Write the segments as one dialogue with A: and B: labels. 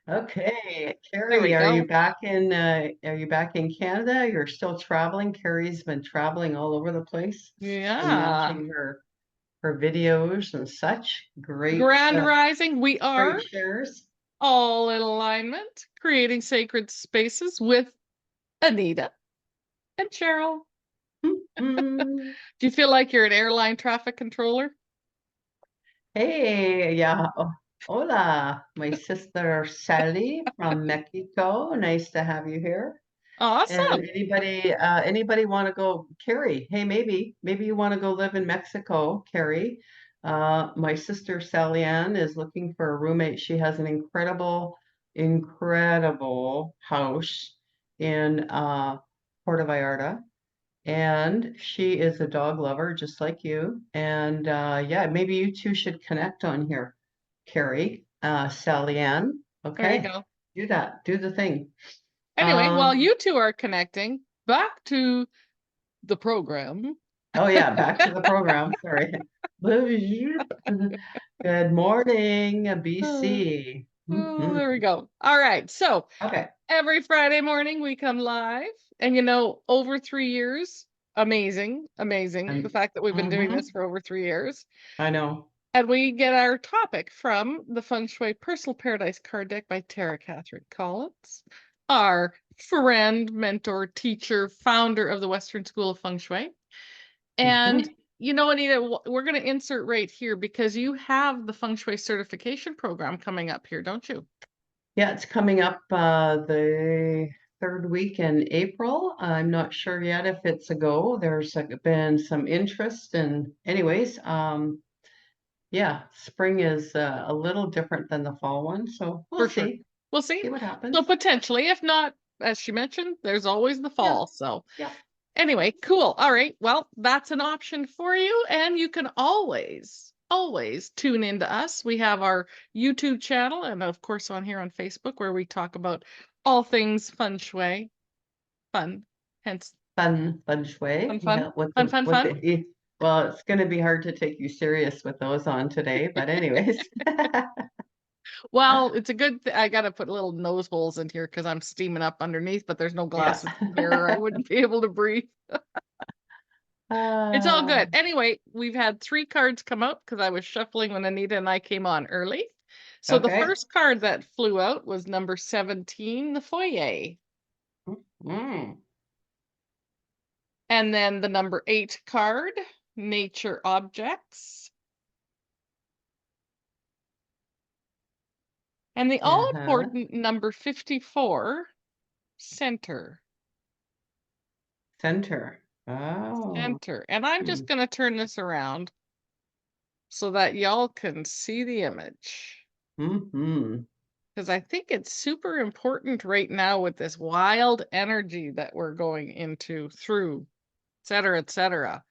A: Okay,
B: There we
A: Carrie,
B: go.
A: are you back in Canada? You're still traveling. Carrie's been traveling all over the place. Been
B: Yeah.
A: watching her videos and such.
B: Grand Rising, we are
A: Great shares.
B: all in alignment, creating sacred spaces with Anita and Cheryl.
A: Mm.
B: Do you feel like you're an airline traffic controller?
A: Hey, yeah. Hola, my sister Sally from Mexico. Nice to have you here. And
B: Awesome.
A: anybody want to go, Carrie? Hey, maybe you want to go live in Mexico, Carrie. My sister Sally Ann is looking for a roommate. She has an incredible house in Puerto Vallarta, and she is a dog lover just like you. And yeah, maybe you two should connect on here, Carrie, Sally Ann.
B: There you
A: Okay,
B: go.
A: do that. Do the thing.
B: Anyway, while
A: Um,
B: you two are connecting, back to the program.
A: Oh yeah, back to the program. Sorry. Good morning,
B: Oh,
A: BC.
B: there we
A: Mhm.
B: go. All right. So
A: Okay.
B: every Friday morning we come live, and over 3 years, amazing, amazing. The
A: And
B: fact that we've been doing this
A: mhm,
B: for over 3 years.
A: I know.
B: And we get our topic from the Feng Shui Personal Paradise card deck by Tara Catherine Collins, our friend, mentor, teacher, founder of the Western School of Feng Shui. And
A: Mhm.
B: Anita, we're going to insert right here because you have the Feng Shui certification program coming up here, don't you?
A: Yeah, it's coming up the third week in April. I'm not sure yet if it's a go. There's been some interest, and anyways, yeah, spring is a little different than the fall one, so we'll
B: For sure.
A: see.
B: We'll see.
A: See what
B: So
A: happens.
B: potentially, if not, as she mentioned, there's always the
A: Yeah,
B: fall. So
A: yeah.
B: anyway, cool. All right. Well, that's an option for you. And you can always tune into us. We have our YouTube channel and, of course, on here on Facebook where we talk about all things feng shui, fun, hence
A: Fun way.
B: fun, fun,
A: Yeah, with
B: fun, fun,
A: with
B: fun.
A: well, it's going to be hard to take you serious with those on today, but anyways.
B: Well, it's a good I got to put little nose holes in here because I'm steaming up underneath, but there's no
A: Yeah.
B: glasses in here or I wouldn't be able to breathe. It's all
A: Uh,
B: good. Anyway, we've had 3 cards come out because I was shuffling when Anita and I came on early. So the
A: okay.
B: first card that flew out was number 17, the Foyer.
A: Mm.
B: And then the number 8 card, Nature Objects. And the all
A: Uh-huh.
B: important number 54, Center.
A: Center. Oh.
B: Center. And I'm
A: Hmm.
B: just going to turn this around so that y'all can see the image.
A: Mm-hmm.
B: Because I think it's super important right now with this wild energy that we're going into through, et cetera,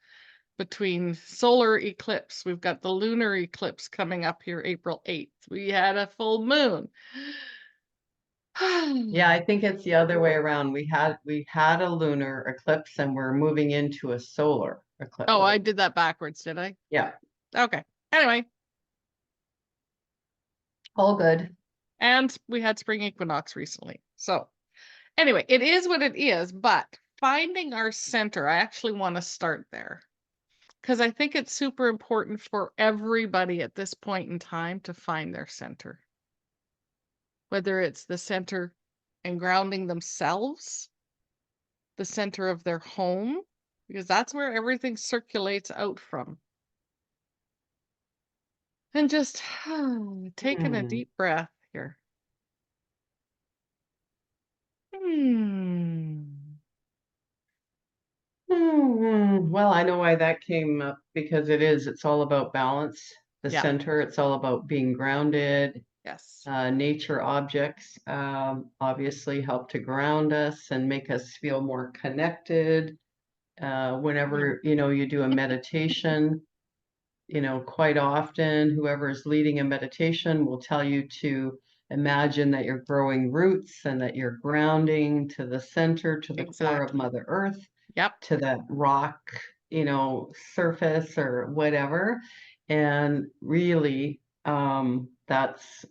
B: between solar eclipse. We've got the lunar eclipse coming up here April 8th. We had a full moon.
A: Yeah, I think it's the other way around. We had a lunar eclipse and we're moving into a solar eclipse.
B: Oh, I did that backwards, did I?
A: Yeah,
B: Okay. Anyway,
A: all good.
B: and we had spring equinox recently. So, anyway, it is what it is, but finding our center, I actually want to start there because I think it's super important for everybody at this point in time to find their center, whether it's the center and grounding themselves, the center of their home, because that's where everything circulates out from. And just taking a
A: Hmm.
B: deep breath here. Hmm.
A: Well, I know why that came up because it's all about balance. The
B: Yeah.
A: center, it's all about being grounded.
B: Yes.
A: Nature objects obviously help to ground us and make us feel more connected.
B: Yeah.
A: Whenever, you do a meditation, quite often, whoever is leading a meditation will tell you to imagine that you're growing roots and that you're grounding to the center, to the core of
B: Exactly.
A: Mother Earth,
B: Yep.
A: to that rock, surface or whatever. And really, that's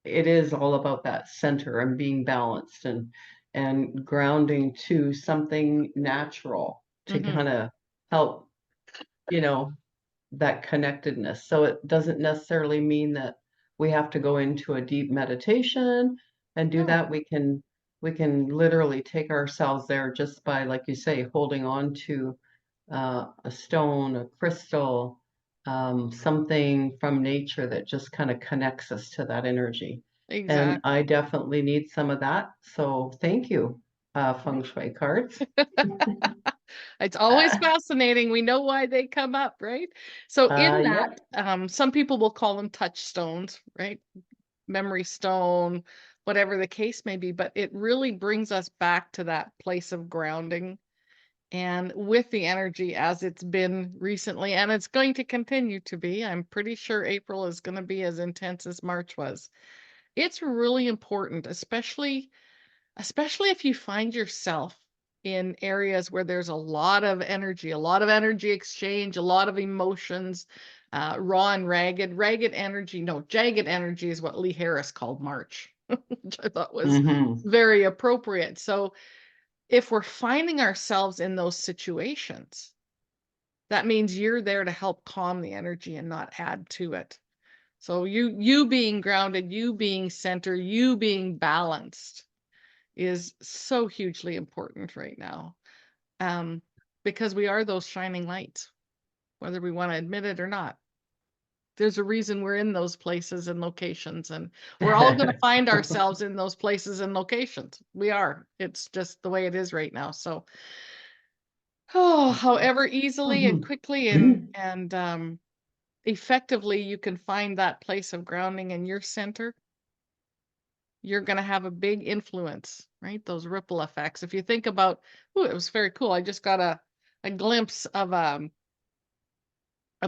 A: it is all about that center and being balanced and grounding to something natural to
B: Hmm.
A: kind of help, you know, that connectedness. So it doesn't necessarily mean that we have to go into a deep meditation and do
B: No,
A: that. We can literally take ourselves there just by, like you say, holding on to a stone, a crystal, something from nature that just kind of connects us to that energy. And I
B: exactly.
A: definitely need some of that. So thank you,
B: Right.
A: Feng Shui cards.
B: It's always fascinating. We know why they come up, right? So in
A: Yeah.
B: that, some people will call them touchstones, right? Memory stone, whatever the case may be, but it really brings us back to that place of grounding and with the energy as it's been recently, and it's going to continue to be. I'm pretty sure April is going to be as intense as March was. It's really important, especially if you find yourself in areas where there's a lot of energy exchange, a lot of emotions, raw and ragged. Ragged energy, no, jagged energy is what Lee Harris called March, which I thought was
A: Hmm.
B: very appropriate. So if we're finding ourselves in those situations, that means you're there to help calm the energy and not add to it. So you being grounded, you being centered, you being balanced is so hugely important right now. Um, because we are those shining lights, whether we want to admit it or not. There's a reason we're in those places and locations, and we're all going to find ourselves in those places and locations. We are. It's just the way it is right now. So, oh, however easily and quickly and effectively you can find that place of grounding in your center, you're going to have a big influence, right? Those ripple effects. If you think about, oh, it was very cool. I just got a glimpse of a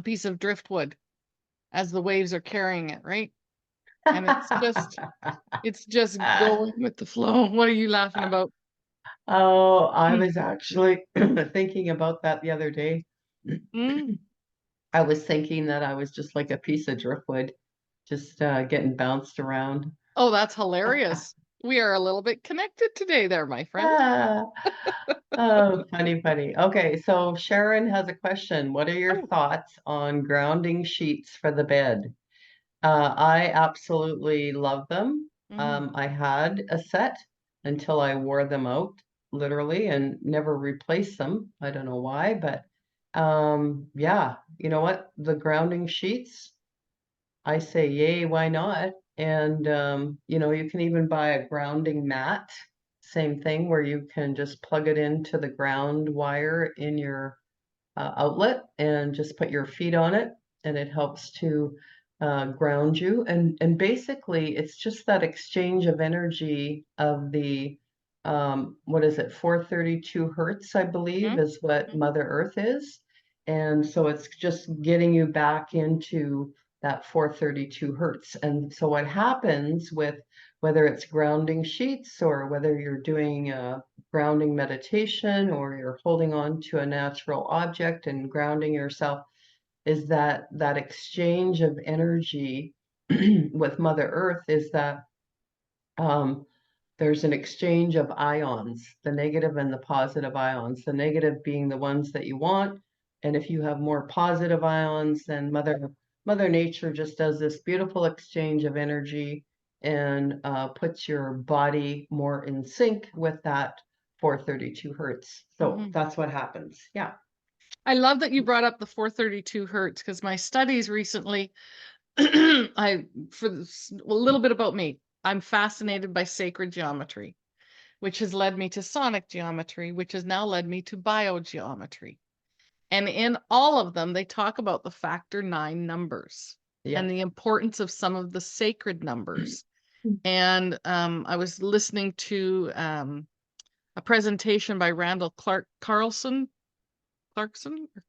B: piece of driftwood as the waves are carrying it, right? And it's just going with the flow. What are you laughing about?
A: Oh, I
B: Mm.
A: was actually thinking about that the other day.
B: Mm.
A: I was thinking that I was just like a piece of driftwood, just getting bounced around.
B: Oh, that's hilarious. We are a little bit connected today there, my friend.
A: Ah, oh, funny, funny. Okay, so Sharon has a question. What are your
B: Oh.
A: thoughts on grounding sheets for the bed? I absolutely love them.
B: Mhm.
A: I had a set until I wore them out, literally, and never replaced them. I don't know why, but yeah, you know what? The grounding sheets, I say, yay, why not? And you can even buy a grounding mat, same thing, where you can just plug it into the ground wire in your outlet and just put your feet on it, and it helps to ground you. And basically, it's just that exchange of energy of the what is it, 432 hertz, I believe,
B: Mhm.
A: is what
B: Mhm.
A: Mother Earth is. And so it's just getting you back into that 432 hertz. And so what happens with whether it's grounding sheets or whether you're doing grounding meditation or you're holding on to a natural object and grounding yourself is that exchange of energy with Mother Earth is that um, there's an exchange of ions, the negative and the positive ions, the negative being the ones that you want. And if you have more positive ions, then Mother Nature just does this beautiful exchange of energy and puts your body more in sync with that 432 hertz. So
B: Mhm.
A: that's what happens. Yeah.
B: I love that you brought up the 432 hertz because my studies recently, I a little bit about me. I'm fascinated by sacred geometry, which has led me to sonic geometry, which has now led me to biogeometry. And in all of them, they talk about the factor nine numbers and
A: Yeah.
B: the importance of some of the sacred numbers. And I was listening to a presentation by Randall Clarkson or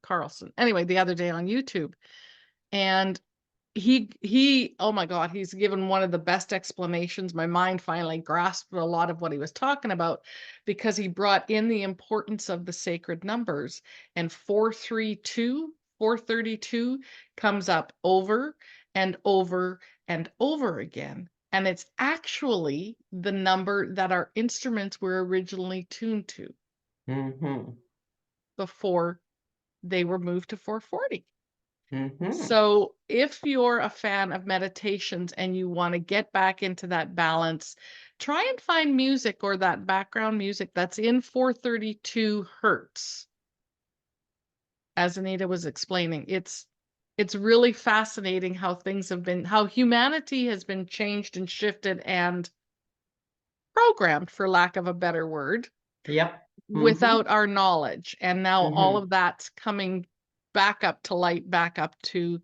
B: Carlson. Anyway, the other day on YouTube, and he oh my god, he's given one of the best explanations. My mind finally grasped a lot of what he was talking about because he brought in the importance of the sacred numbers, and 432 comes up over and over and over again And it's actually the number that our instruments were originally tuned to
A: Mm-hmm.
B: before they were moved to 440.
A: Mm-hmm.
B: So if you're a fan of meditations and you want to get back into that balance, try and find music or that background music that's in 432 hertz. As Anita was explaining, it's really fascinating how things have been, how humanity has been changed and shifted and programmed, for lack of a better word,
A: Yep. Mm-hmm.
B: without our knowledge. And now all
A: Mm-hmm.
B: of that's coming back up to light, back up to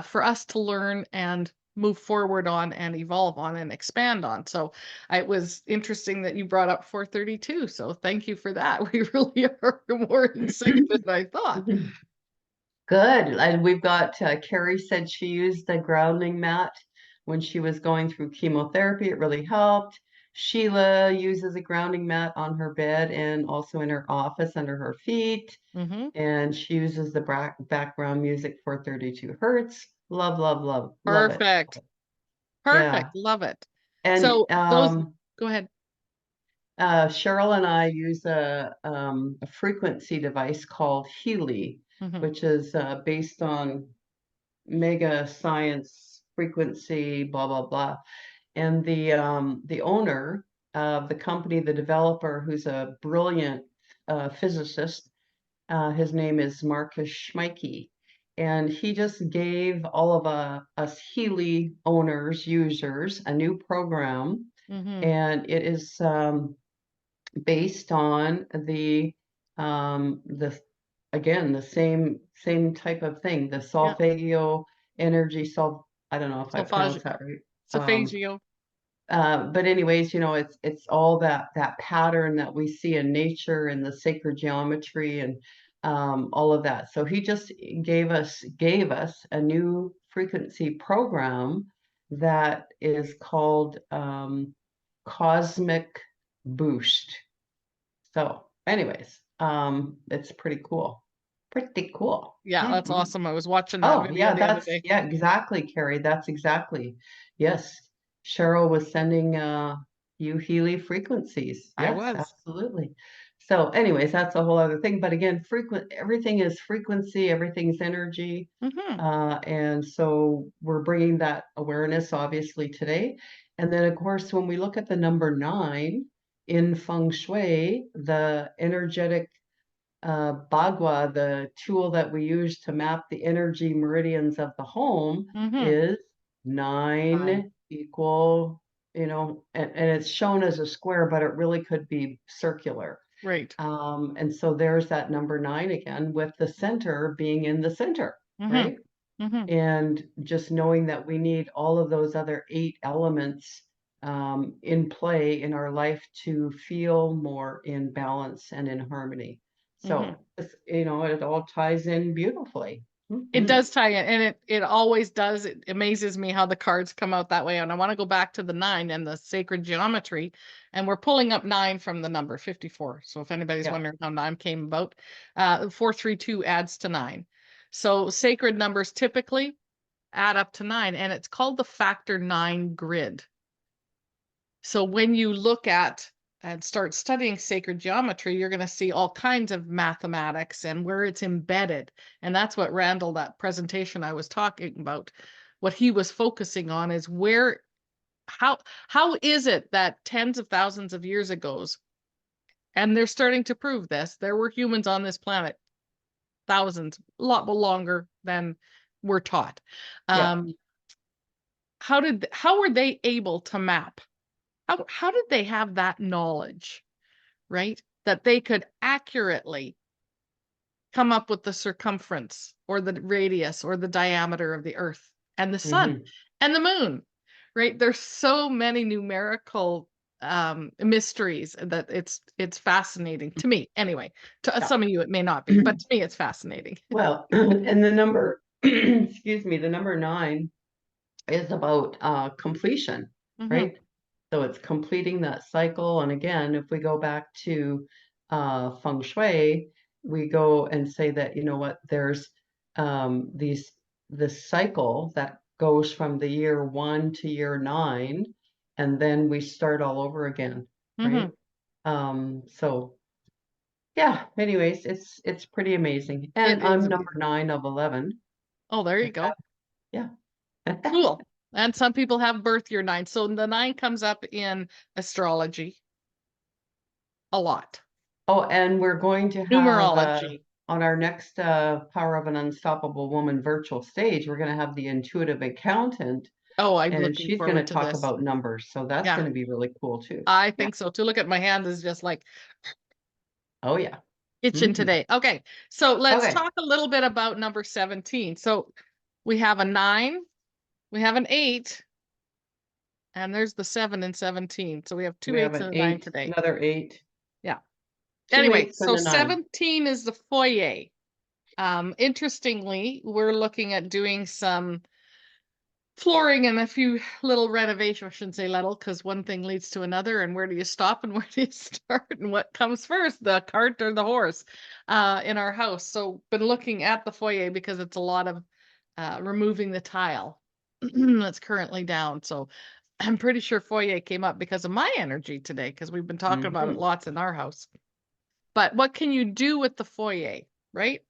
B: for us to learn and move forward on and evolve on and expand on. So it was interesting that you brought up 432. So thank you for that. We really are more in sync than I thought.
A: Good. And we've got Carrie said she used the grounding mat when she was going through chemotherapy. It really helped. Sheila uses a grounding mat on her bed and also in her office under her feet.
B: Hmm.
A: And she uses the background music for 32 hertz. Love, love, love, love it.
B: Perfect.
A: Yeah.
B: Perfect. Love it.
A: And
B: So those, go ahead.
A: Cheryl and I use a frequency device called Healy,
B: Hmm.
A: which is based on mega science frequency, blah, blah, blah. And the owner of the company, the developer, who's a brilliant physicist, his name is Marcus Schmeike. And he just gave all of us Healy owners, users, a new program.
B: Hmm.
A: And it is based on the again the same type of thing, the
B: Yeah.
A: solfeggio energy I don't know if I
B: Solfage,
A: pronounced that right.
B: Solfeggio.
A: But anyways, it's all that pattern that we see in nature and the sacred geometry and all of that. So he just gave us a new frequency program that is called Cosmic Boost. So, anyways, it's pretty cool. Pretty cool.
B: Yeah, that's
A: Mhm.
B: awesome. I was watching that
A: Oh,
B: video
A: yeah,
B: the other day.
A: yeah, exactly, Carrie. That's exactly. Yes. Cheryl was sending you Healy frequencies.
B: I
A: Yes,
B: was.
A: absolutely. So, anyways, that's a whole other thing. But again, everything is frequency, everything's energy.
B: Hmm.
A: And so we're bringing that awareness obviously today. And then, of course, when we look at the number 9 in Feng Shui, the energetic Bagua, the tool that we use to map the energy meridians of the home,
B: Hmm.
A: is
B: Fine.
A: 9 equal, and it's shown as a square, but it really could be circular.
B: Right.
A: And so there's that number 9 again, with the center being in the center,
B: Hmm.
A: right?
B: Hmm.
A: And just knowing that we need all of those other 8 elements in play in our life to feel more in balance and in harmony.
B: Hmm.
A: So, it all ties in beautifully.
B: It
A: Mhm.
B: does tie in, and it always does. It amazes me how the cards come out that way. And I want to go back to the 9 and the sacred geometry. And we're pulling up 9 from the number 54. So if anybody's
A: Yeah.
B: wondering how 9 came about, 432 adds to 9. So sacred numbers typically add up to 9, and it's called the factor 9 grid. So when you look at and start studying sacred geometry, you're going to see all kinds of mathematics and where it's embedded. And that's what Randall, that presentation I was talking about, what he was focusing on is where, how is it that tens of thousands of years ago, and they're starting to prove this, there were humans on this planet, thousands, a lot longer than we're taught.
A: Yeah.
B: Um, how were they able to map? How did they have that knowledge, right? That they could accurately come up with the circumference or the radius or the diameter of the earth and the sun
A: Hmm.
B: and the moon, right? There's so many numerical mysteries that it's fascinating to me. Anyway, to
A: Yeah.
B: some of you it may not be, but to me it's fascinating.
A: Well, and the number, excuse me, the number 9 is about completion,
B: Hmm.
A: right? So it's completing that cycle. And again, if we go back to feng shui, we go and say that, there's this cycle that goes from the year 1 to year 9. and then we start all over again, right? So yeah, anyways, it's pretty amazing.
B: It
A: And I'm
B: is
A: number
B: amazing.
A: 9 of 11.
B: Oh, there you go.
A: Yeah.
B: Cool. And some people have birth year 9. So the 9 comes up in astrology a lot.
A: Oh, and we're going to have
B: Numerology.
A: on our next Power of an Unstoppable Woman virtual stage, we're going to have the intuitive accountant,
B: Oh, I'm
A: and
B: looking
A: she's going to
B: forward to
A: talk
B: this.
A: about numbers. So that's
B: Yeah,
A: going to be really cool too.
B: I
A: Yeah.
B: think so too. Look at my hand is just like
A: Oh yeah.
B: itching
A: Hmm.
B: today. Okay, so let's
A: Okay.
B: talk a little bit about number 17. So we have a 9, we have an 8, and there's the 7 and 17. So we have two
A: We have
B: eights
A: an
B: and a 9
A: 8,
B: today.
A: another 8,
B: Yeah.
A: two
B: Anyway,
A: eights, and
B: so
A: a 9.
B: 17 is the foyer. Interestingly, we're looking at doing some flooring and a few little renovations. I shouldn't say little because one thing leads to another. And where do you stop and where do you start and what comes first, the cart or the horse in our house? So, been looking at the foyer because it's a lot of removing the tile that's currently down. So, I'm pretty sure foyer came up because of my energy today because we've been talking about it
A: Hmm.
B: lots in our house. But what can you do with the foyer, right?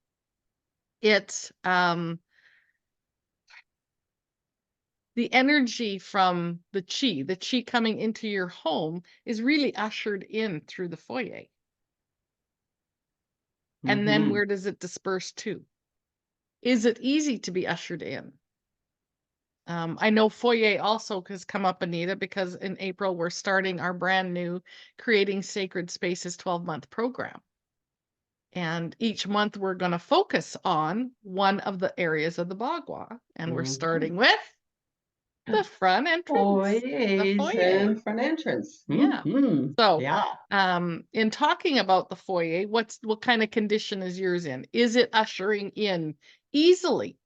B: It's the energy from the chi coming into your home is really ushered in through the foyer. And then
A: Hmm.
B: where does it disperse to? Is it easy to be ushered in? I know foyer also has come up, Anita, because in April we're starting our brand new Creating Sacred Spaces 12-month program. And each month we're going to focus on one of the areas of the Bagua. And we're
A: Hmm.
B: starting with the front entrance, the
A: Foyers
B: foyer.
A: and front entrance.
B: Yeah.
A: Hmm.
B: So,
A: Yeah.
B: in talking about the foyer, what kind of condition is yours in? Is it ushering in easily?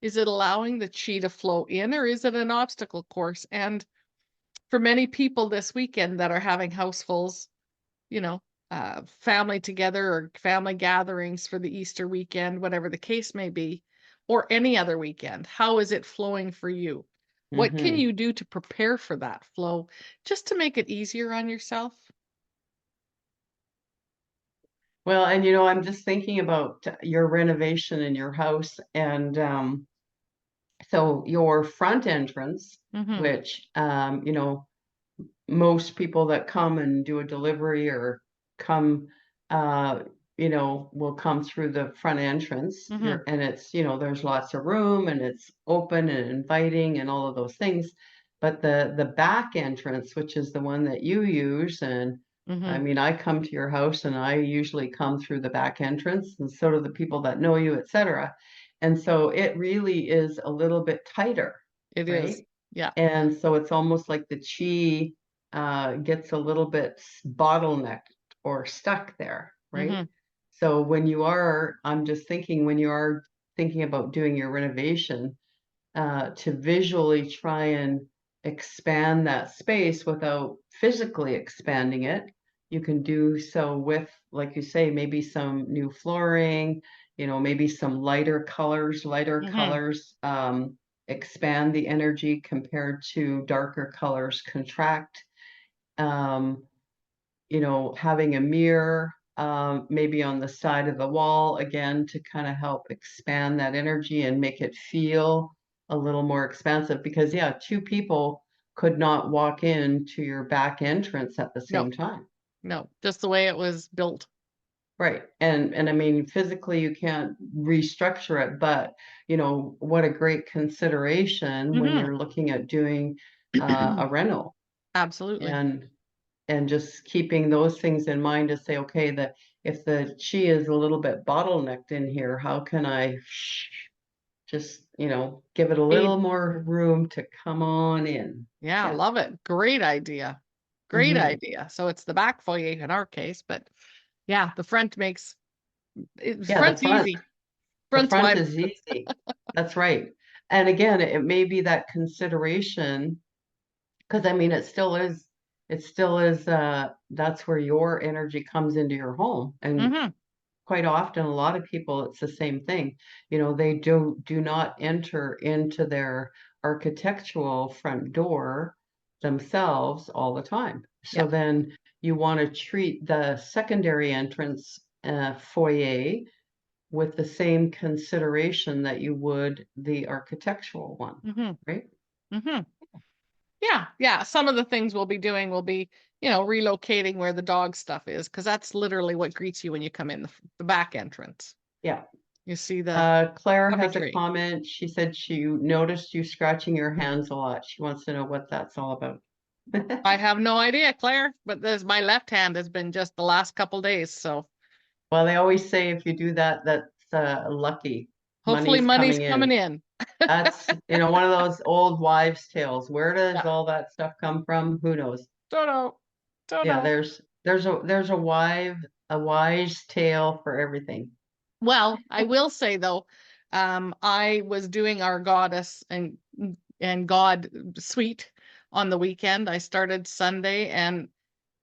B: Is it allowing the chi to flow in, or is it an obstacle course? And for many people this weekend that are having housefuls, you know, family together or family gatherings for the Easter weekend, whatever the case may be, or any other weekend, how is it flowing for you? What can
A: Hmm.
B: you do to prepare for that flow just to make it easier on yourself?
A: Well, and I'm just thinking about your renovation in your house, and so your front entrance,
B: Mm-hmm.
A: which most people that come and do a delivery or come, uh, will come through the front entrance.
B: Mm-hmm.
A: And it's, there's lots of room and it's open and inviting and all of those things. But the back entrance, which is the one that you use, and I
B: Mm-hmm.
A: mean, I come to your house and I usually come through the back entrance, and so do the people that know you, etc. And so it really is a little bit tighter,
B: It is.
A: right?
B: Yeah.
A: And so it's almost like the chi gets a little bit bottlenecked or stuck there, right?
B: Mm-hmm.
A: So I'm just thinking when you are thinking about doing your renovation, to visually try and expand that space without physically expanding it, you can do so with, like you say, maybe some new flooring, maybe some lighter
B: Mm-hmm.
A: colors, expand the energy compared to darker colors, contract. Um, Having a mirror, maybe on the side of the wall again to kind of help expand that energy and make it feel a little more expansive. Because yeah, two people could not walk into your back entrance at the
B: No,
A: same time.
B: no, just the way it was built.
A: Right. And I mean, physically you can't restructure it, but what a great consideration when
B: Mm-hmm.
A: you're looking at doing a reno.
B: Absolutely.
A: And just keeping those things in mind to say, okay, that if the chi is a little bit bottlenecked in here, how can I just, give it a
B: Aid.
A: little more room to come on in?
B: Yeah,
A: Yeah.
B: love it. Great idea. Great
A: Hmm.
B: idea. So it's the back foyer in our case, but yeah, the front
A: Yeah, the
B: front's
A: front.
B: easy.
A: The
B: Front's
A: front
B: wide
A: is
B: open.
A: easy. That's right. And again, it may be that consideration, because I mean, it still is, that's where your energy comes into your home. And
B: Mm-hmm.
A: quite often, a lot of people, it's the same thing. They do not enter into their architectural front door themselves all the time. So
B: Yeah.
A: then you want to treat the secondary entrance foyer with the same consideration that you would the architectural one, right?
B: Yeah, yeah. Some of the things we'll be doing will be, relocating where the dog stuff is, because that's literally what greets you when you come in the back entrance.
A: Yeah.
B: You see the
A: Claire
B: puppy
A: has a
B: tree.
A: comment. She said she noticed you scratching your hands a lot. She wants to know what that's all about.
B: I have no idea, Claire, but my left hand has been just the last couple days. So
A: Well, they always say if you do that, that's lucky.
B: hopefully
A: Money's
B: money's
A: coming
B: coming
A: in.
B: in.
A: That's, one of those old wives' tales. Where does
B: Yeah.
A: all that stuff come from? Who knows?
B: Don't know. Don't
A: Yeah,
B: know.
A: there's a wise tale for everything.
B: Well, I will say though, I was doing our goddess and God suite on the weekend. I started Sunday and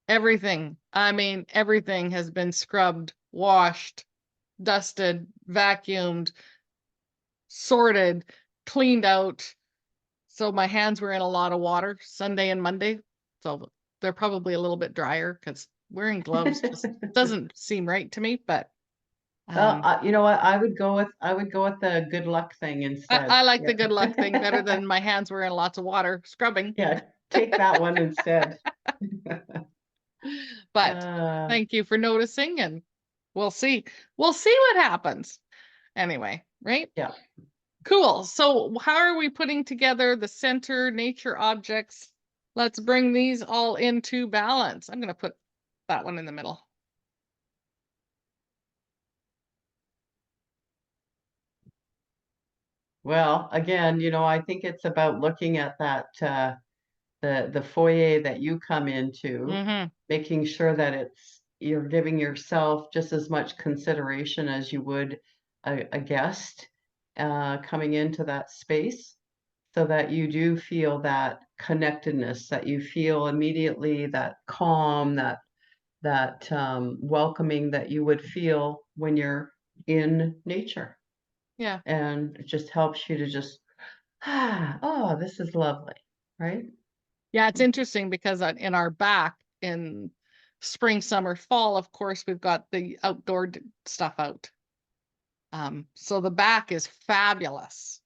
B: everything, I mean, everything has been scrubbed, washed, dusted, vacuumed, sorted, cleaned out. So my hands were in a lot of water Sunday and Monday. So they're probably a little bit drier because wearing gloves just doesn't seem right to me. But
A: Well,
B: um,
A: you know what? I would go with the good luck thing instead.
B: I like the
A: Yeah.
B: good luck thing better than my hands were in lots of water scrubbing.
A: Yeah, take that one instead.
B: But
A: Uh,
B: thank you for noticing, and we'll see. We'll see what happens. Anyway, right?
A: yeah.
B: Cool. So how are we putting together the center nature objects? Let's bring these all into balance. I'm going to put that one in the middle.
A: Well, again, I think it's about looking at that the foyer that you come into,
B: Mm-hmm.
A: making sure that you're giving yourself just as much consideration as you would a guest coming into that space, so that you do feel that connectedness, that you feel immediately that calm, that welcoming that you would feel when you're in nature.
B: Yeah.
A: And it just helps you to just, oh, this is lovely, right?
B: Yeah, it's interesting because in our back in spring, summer, fall, of course, we've got the outdoor stuff out. So the back is fabulous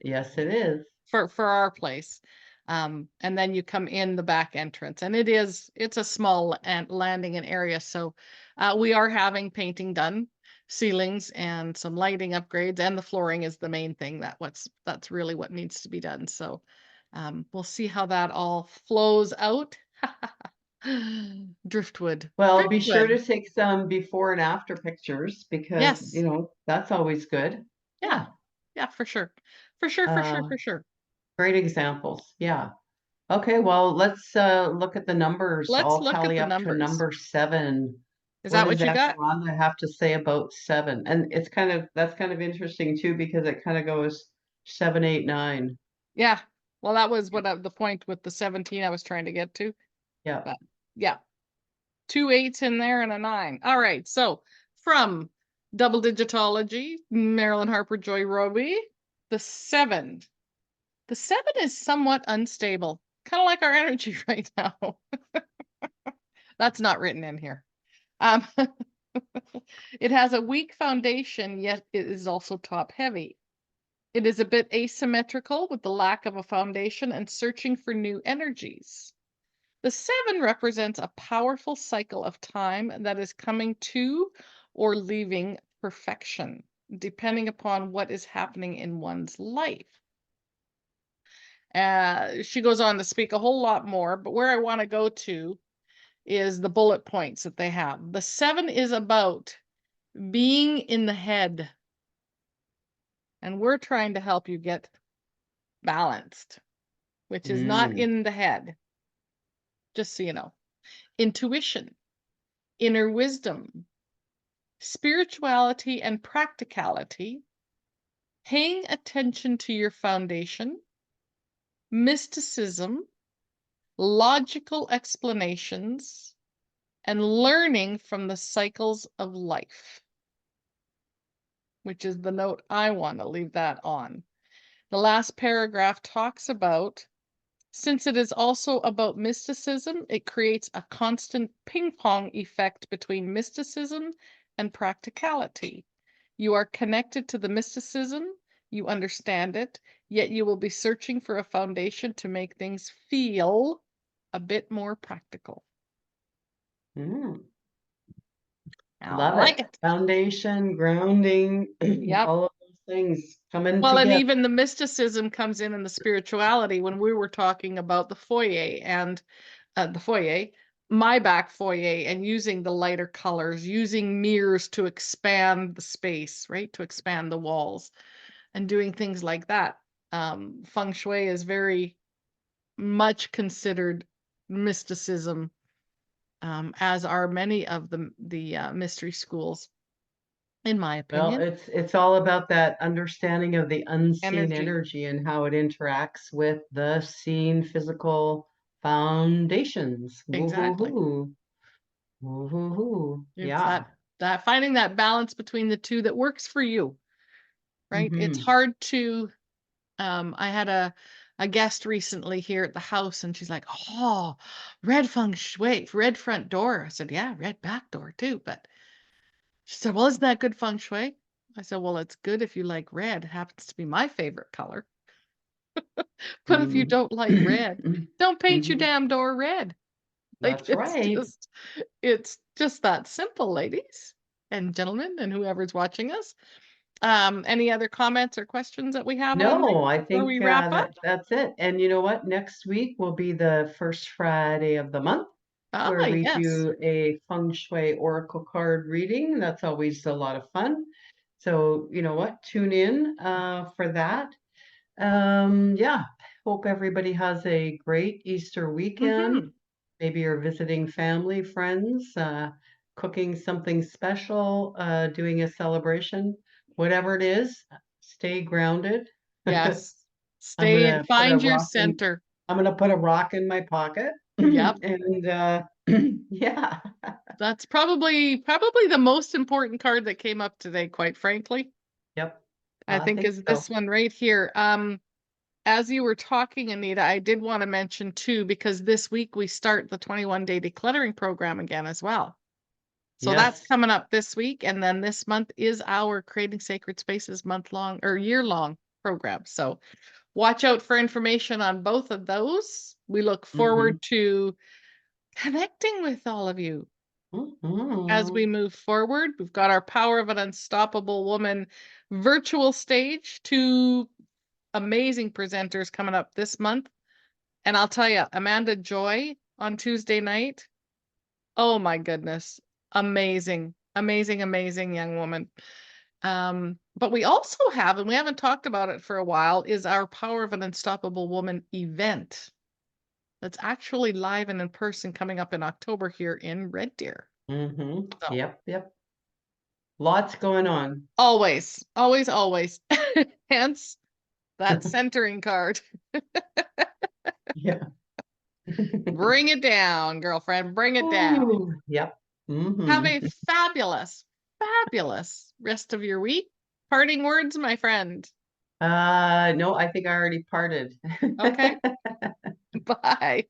A: Yes, it is.
B: for our place. And then you come in the back entrance, and it's a small landing and area. So we are having painting done, ceilings and some lighting upgrades, and the flooring is the main thing that's really what needs to be done. So we'll see how that all flows out. Driftwood.
A: Well, be sure to
B: Driftwood.
A: take some before and after pictures because,
B: Yes.
A: that's always good.
B: Yeah.
A: Yeah.
B: Yeah, for sure. For sure, for sure,
A: Uh,
B: for sure.
A: Great examples. Yeah. Okay, well, let's look at the numbers.
B: Let's
A: All
B: look at
A: tally
B: the
A: up to
B: numbers.
A: number 7.
B: Is
A: What
B: that
A: does
B: what you got?
A: Echelon have to say about 7? And that's kind of interesting too, because it kind of goes 7, 8, 9.
B: Yeah. Well, that was the point with the 17 I was trying to get to.
A: Yeah.
B: But yeah, 2 8s in there and a 9. All right. So from Double Digitology, Marilyn Harper Joy Roby, the 7. The 7 is somewhat unstable, kind of like our energy right now. That's not written in here. Um, it has a weak foundation, yet it is also top heavy. It is a bit asymmetrical with the lack of a foundation and searching for new energies. The 7 represents a powerful cycle of time that is coming to or leaving perfection, depending upon what is happening in one's life. She goes on to speak a whole lot more, but where I want to go to is the bullet points that they have. The 7 is about being in the head, and we're trying to help you get balanced, which is not
A: Mm.
B: in the head, just so you know. Intuition, inner wisdom, spirituality and practicality, paying attention to your foundation, mysticism, logical explanations, and learning from the cycles of life, which is the note I want to leave that on. The last paragraph talks about Since it is also about mysticism, it creates a constant ping pong effect between mysticism and practicality. You are connected to the mysticism, you understand it, yet you will be searching for a foundation to make things feel a bit more practical.
A: Mm,
B: I
A: love
B: like
A: it.
B: it.
A: Foundation, grounding,
B: Yep.
A: all of those things coming
B: Well, and
A: together.
B: even the mysticism comes in the spirituality when we were talking about the foyer and the foyer, my back foyer, and using the lighter colors, using mirrors to expand the space, right? To expand the walls and doing things like that. Feng Shui is very much considered mysticism, as are many of the mystery schools, in my
A: Well,
B: opinion.
A: it's all about that understanding of the unseen
B: Energy,
A: energy and how it interacts with the seen physical foundations.
B: exactly.
A: Woo-hoo-hoo. Woo-hoo-hoo.
B: It's
A: Yeah.
B: that finding that balance between the two that works for you, right? It's
A: Mm-hmm.
B: hard to I had a guest recently here at the house and she's like, "Oh, red feng shui, red front door." I said, "Yeah, red back door too." But she said, "Well, isn't that good feng shui?" I said, "Well, it's good if you like red. It happens to be my favorite color. But if you
A: Mm-hmm.
B: don't like red, don't paint your
A: Mm-hmm.
B: damn door red." Like
A: That's right.
B: it's just that simple, ladies and gentlemen, and whoever's watching us. Any other comments or questions that we have on
A: No,
B: reading
A: I
B: before
A: think
B: we wrap up?
A: that's it. And you know what? Next week will be the first Friday of the month
B: Ah,
A: where we
B: yes.
A: do a feng shui oracle card reading. That's always a lot of fun. So, you know what? Tune in for that. Yeah, hope everybody has a great Easter weekend.
B: Mhm.
A: Maybe you're visiting family, friends, cooking something special, doing a celebration, whatever it is, stay grounded.
B: Yes.
A: I'm
B: Stay and
A: gonna put a
B: find your
A: rock in,
B: center.
A: I'm gonna put a rock in my pocket.
B: Yep.
A: And yeah.
B: That's probably the most important card that came up today, quite frankly.
A: Yep.
B: I
A: I
B: think
A: think
B: is
A: so.
B: this one right here. As you were talking, Anita, I did want to mention too, because this week we start the 21-day decluttering program again as well. So that's
A: Yes.
B: coming up this week. And then this month is our Creating Sacred Spaces month-long or year-long program. So watch out for information on both of those. We look
A: Hmm.
B: forward to connecting with all of you as we
A: Hmm.
B: move forward. We've got our Power of an Unstoppable Woman virtual stage, two amazing presenters coming up this month. And I'll tell you, Amanda Joy on Tuesday night. Oh my goodness. Amazing, amazing, amazing young woman. But we also have, and we haven't talked about it for a while, is our Power of an Unstoppable Woman event that's actually live and in person coming up in October here in Red Deer.
A: Hmm.
B: So
A: Yep. Yep. Lots going on.
B: always, always, always. Hence that centering card.
A: Yeah.
B: Bring it down, girlfriend. Bring it down.
A: Ooh, yep.
B: Have
A: Hmm.
B: a fabulous, fabulous rest of your week. Parting words, my friend.
A: No, I think I already parted.
B: Okay. Bye.